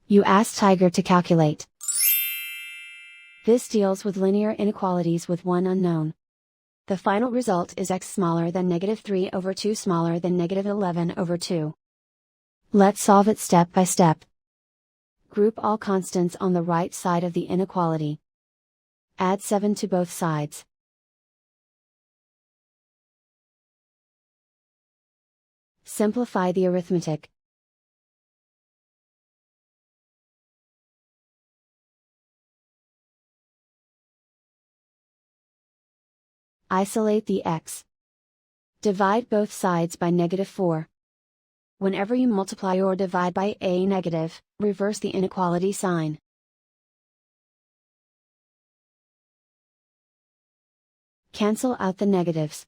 You ask Tiger to calculate. This deals with linear inequalities with one unknown. The final result is x smaller than -3/2 smaller than -11/2. Let's solve it step by step. Group all constants on the right side of the inequality. Add 7 to both sides. Simplify the arithmetic. Isolate the x. Divide both sides by -4. Whenever you multiply or divide by a negative, reverse the inequality sign. Cancel out the negatives.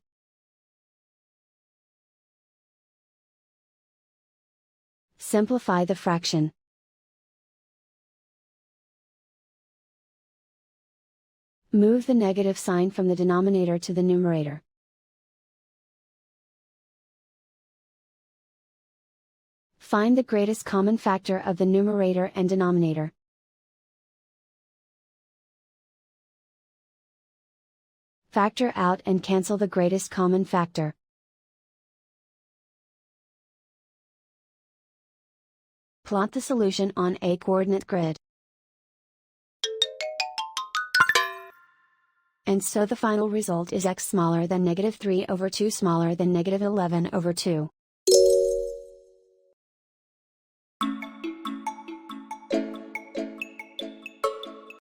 Simplify the fraction. Move the negative sign from the denominator to the numerator. Find the greatest common factor of the numerator and denominator. Factor out and cancel the greatest common factor. Plot the solution on a coordinate grid. And so the final result is x smaller than -3/2 smaller than -11/2.